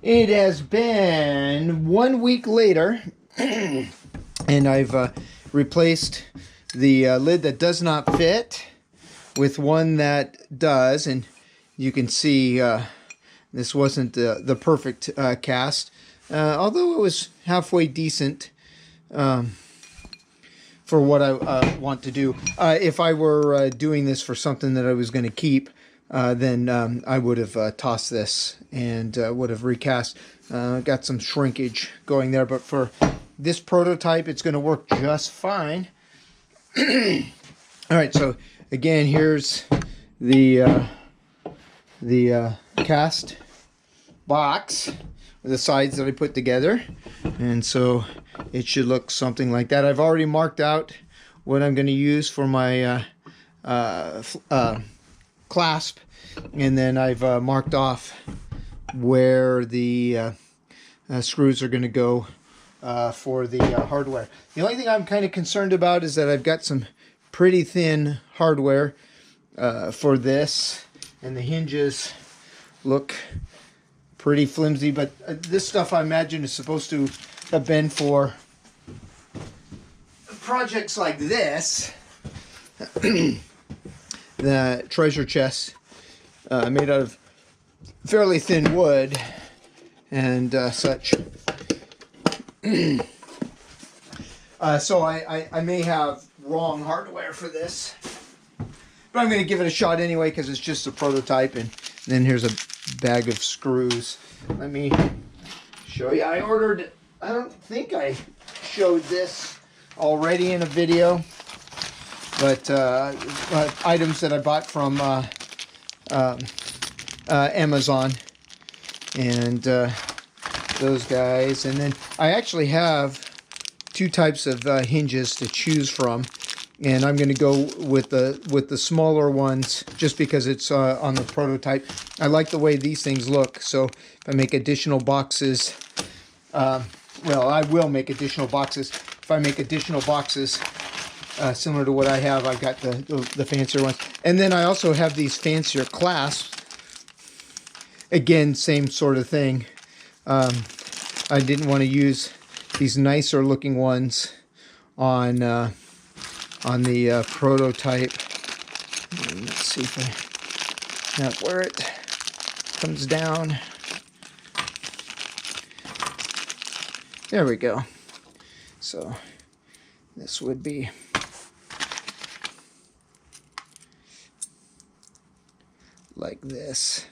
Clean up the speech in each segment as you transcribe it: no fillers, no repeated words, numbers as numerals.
It has been 1 week later, and I've replaced the lid that does not fit with one that does, and you can see this wasn't the perfect cast, although it was halfway decent for what I want to do. If I were doing this for something that I was going to keep, then I would have tossed this and would have recast. Got some shrinkage going there, but for this prototype, it's going to work just fine. All right, so again, here's the cast box with the sides that I put together, and so it should look something like that. I've already marked out what I'm going to use for my clasp, and then I've marked off where the screws are going to go for the hardware. The only thing I'm kind of concerned about is that I've got some pretty thin hardware for this, and the hinges look pretty flimsy, but this stuff I imagine is supposed to have been for projects like this. The treasure chest made out of fairly thin wood and such. So I may have wrong hardware for this, but I'm going to give it a shot anyway because it's just a prototype. And then here's a bag of screws. Let me show you. I don't think I showed this already in a video, but items that I bought from Amazon, and those guys. And then I actually have two types of hinges to choose from, and I'm going to go with the smaller ones just because it's on the prototype. I like the way these things look, so if I make additional boxes, well, I will make additional boxes. If I make additional boxes similar to what I have, I've got the fancier ones. And then I also have these fancier clasps. Again, same sort of thing. I didn't want to use these nicer looking ones on the prototype. And let's see if I have where it comes down. There we go. So this would be like this,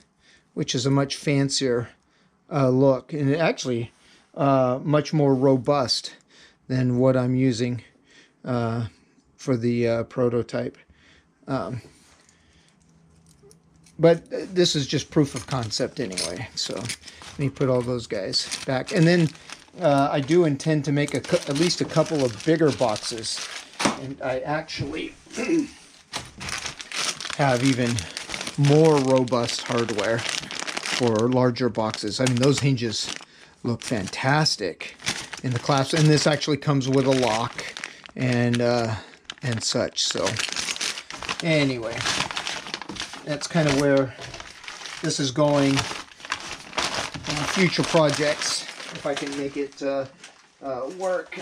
which is a much fancier look, and it actually much more robust than what I'm using for the prototype. But this is just proof of concept anyway. So let me put all those guys back, and then I do intend to make at least a couple of bigger boxes, and I actually have even more robust hardware for larger boxes. I mean, those hinges look fantastic in the clasp, and this actually comes with a lock and such. So anyway, that's kind of where this is going in future projects, if I can make it work.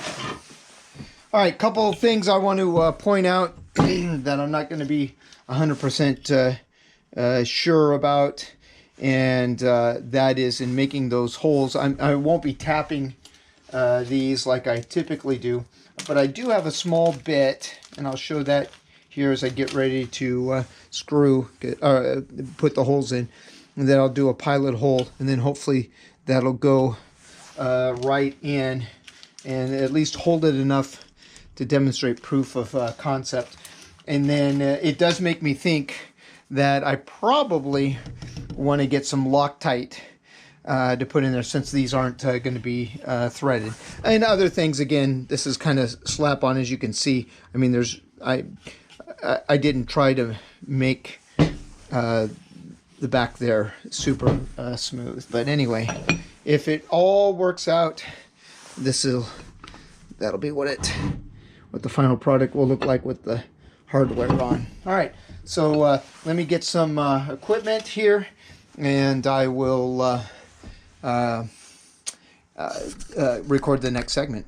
All right, couple of things I want to point out that I'm not going to be 100% sure about, and that is in making those holes. I won't be tapping these like I typically do, but I do have a small bit, and I'll show that here as I get ready to put the holes in, and then I'll do a pilot hole, and then hopefully that'll go right in and at least hold it enough to demonstrate proof of concept. And then it does make me think that I probably want to get some Loctite to put in there, since these aren't going to be threaded. And other things, again, this is kind of slap on, as you can see. I mean, I didn't try to make the back there super smooth, but anyway, if it all works out, that'll be what the final product will look like with the hardware on. All right, so let me get some equipment here, and I will record the next segment.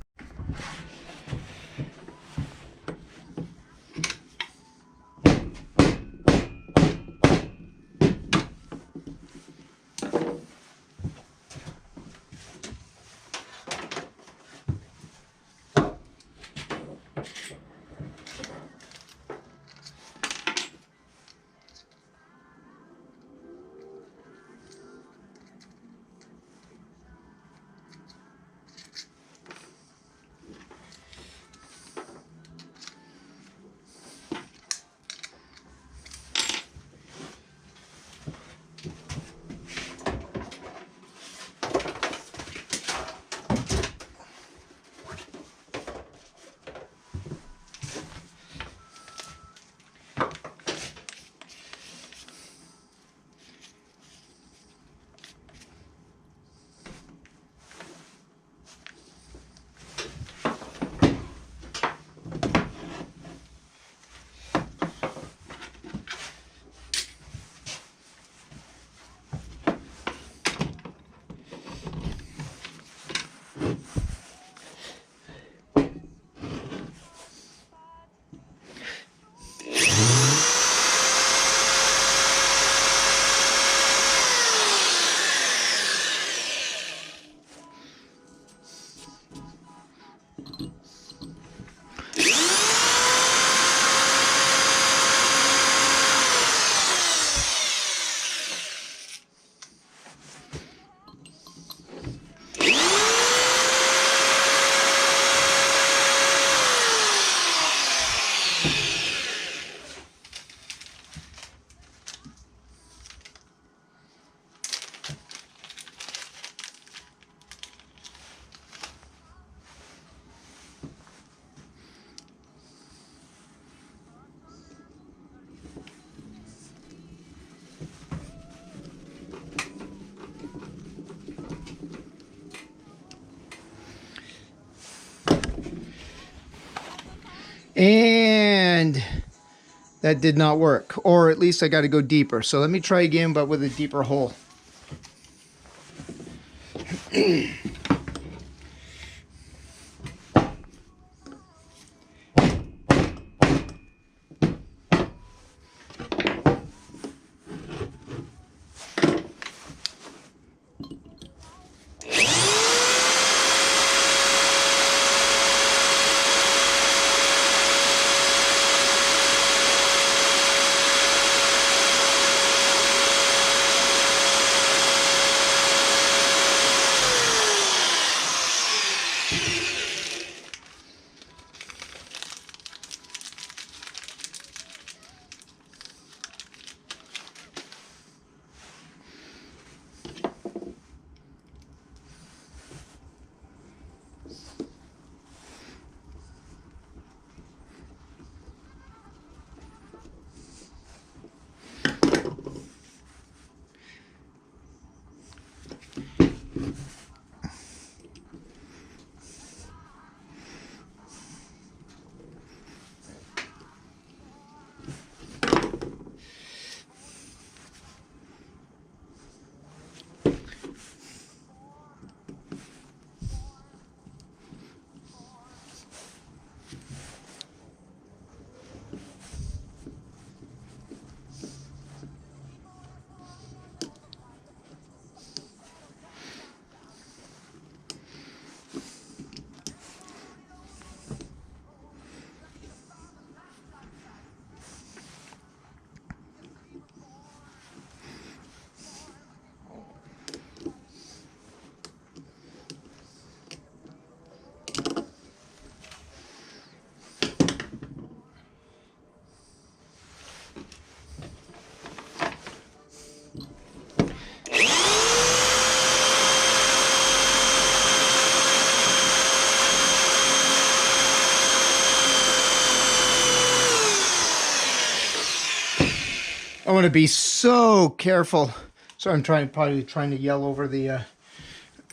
And that did not work, or at least I got to go deeper. So let me try again, but with a deeper hole. I want to be so careful. So I'm probably trying to yell over the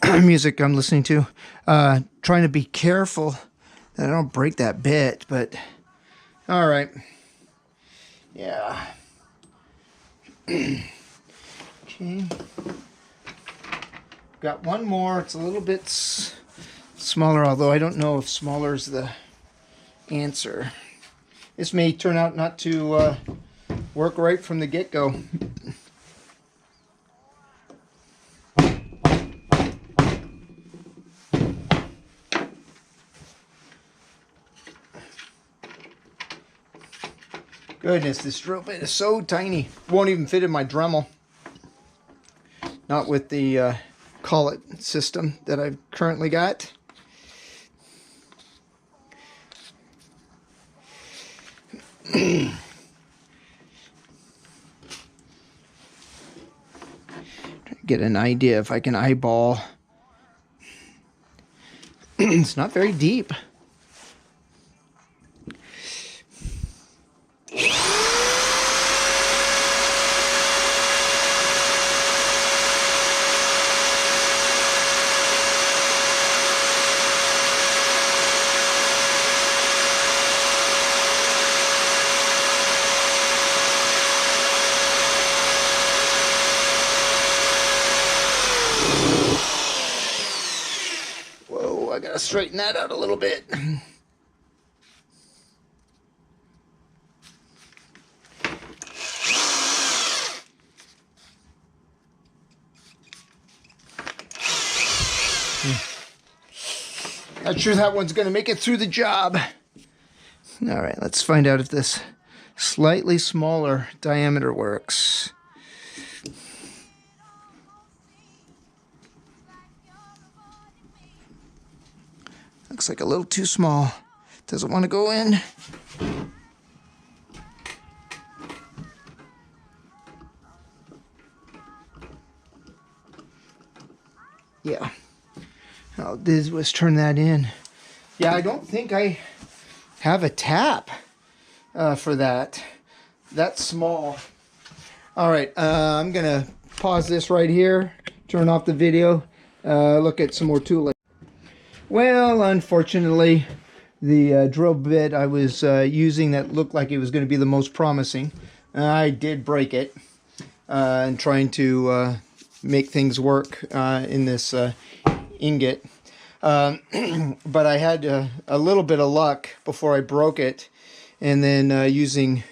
music I'm listening to. Trying to be careful that I don't break that bit, but all right. Yeah. Okay. got one more. It's a little bit smaller, although I don't know if smaller is the answer. This may turn out not to work right from the get-go. Goodness, this drill bit is so tiny. Won't even fit in my Dremel. Not with the collet system that I've currently got. Get an idea if I can eyeball. It's not very deep. I gotta straighten that out a little bit. Not sure that one's gonna make it through the job. All right, let's find out if this slightly smaller diameter works. Looks like a little too small. Doesn't want to go in. Yeah. All I did was turn that in. Yeah, I don't think I have a tap for that. That's small. All right, I'm going to pause this right here, turn off the video, look at some more tooling. Well, unfortunately, the drill bit I was using that looked like it was going to be the most promising, I did break it and trying to make things work in this ingot. But I had a little bit of luck before I broke it, and then using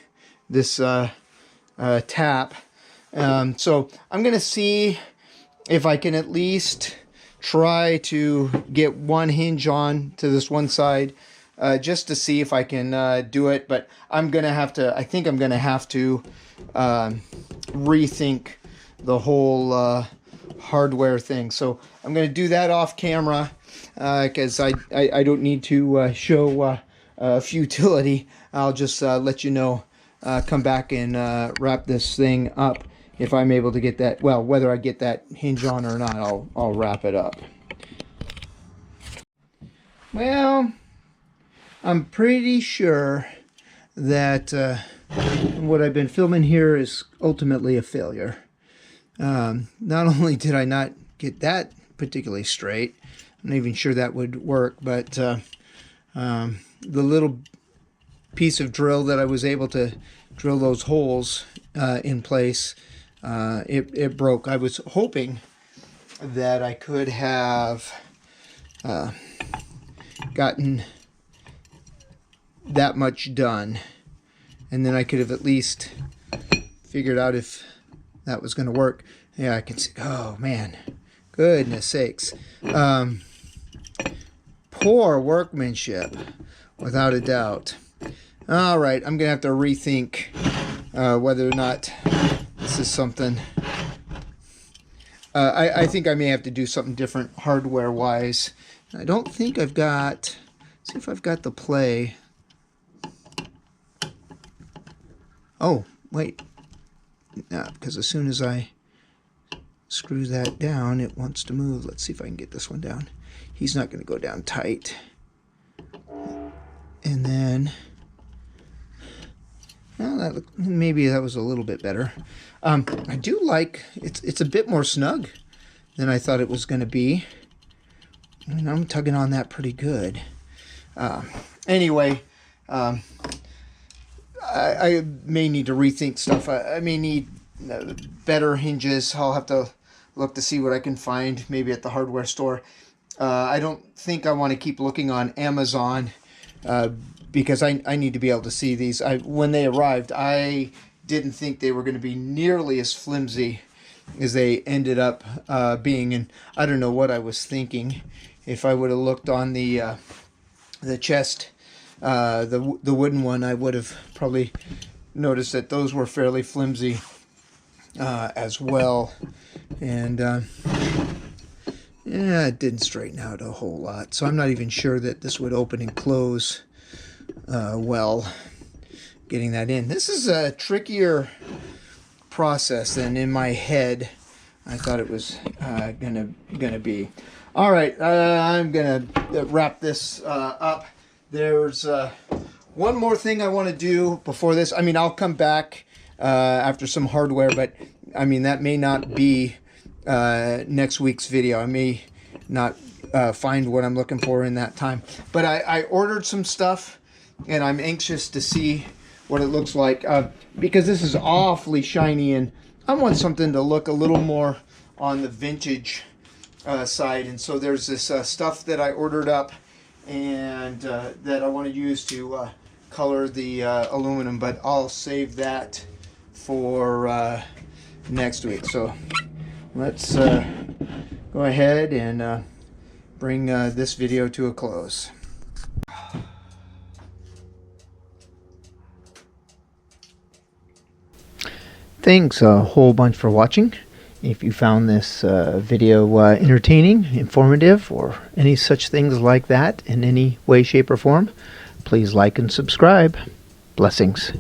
this tap. So I'm going to see if I can at least try to get one hinge on to this one side just to see if I can do it, but I'm gonna have to, I think I'm gonna have to rethink the whole hardware thing. So I'm gonna do that off camera because I don't need to show futility. I'll just let you know, come back and wrap this thing up. If I'm able to get that, well, whether I get that hinge on or not, I'll wrap it up. Well, I'm pretty sure that what I've been filming here is ultimately a failure. Not only did I not get that particularly straight, I'm not even sure that would work, but the little piece of drill that I was able to drill those holes in place, it broke. I was hoping that I could have gotten that much done, and then I could have at least figured out if that was going to work. Yeah, I can see. Oh man, goodness sakes. Poor workmanship, without a doubt. All right, I'm gonna have to rethink whether or not this is something. I think I may have to do something different hardware wise. I don't think I've got, see if I've got the play. Oh, wait. No, because as soon as I screw that down, it wants to move. Let's see if I can get this one down. He's not going to go down tight. And then, well, maybe that was a little bit better. I do like, it's a bit more snug than I thought it was going to be. I mean, I'm tugging on that pretty good. Anyway, I may need to rethink stuff. I may need better hinges. I'll have to look to see what I can find maybe at the hardware store. I don't think I want to keep looking on Amazon because I need to be able to see these. When they arrived, I didn't think they were going to be nearly as flimsy as they ended up being, and I don't know what I was thinking. If I would have looked on the chest, the wooden one, I would have probably noticed that those were fairly flimsy as well. And yeah, it didn't straighten out a whole lot, so I'm not even sure that this would open and close well, getting that in. This is a trickier process than in my head I thought it was gonna be. All right, I'm gonna wrap this up. There's one more thing I want to do before this. I mean, I'll come back after some hardware, but I mean, that may not be next week's video. I may not find what I'm looking for in that time. But I ordered some stuff, and I'm anxious to see what it looks like because this is awfully shiny, and I want something to look a little more on the vintage side. And so there's this stuff that I ordered up and that I want to use to color the aluminum, but I'll save that for next week. So let's go ahead and bring this video to a close. Thanks a whole bunch for watching. If you found this video entertaining, informative, or any such things like that in any way, shape, or form, please like and subscribe. Blessings.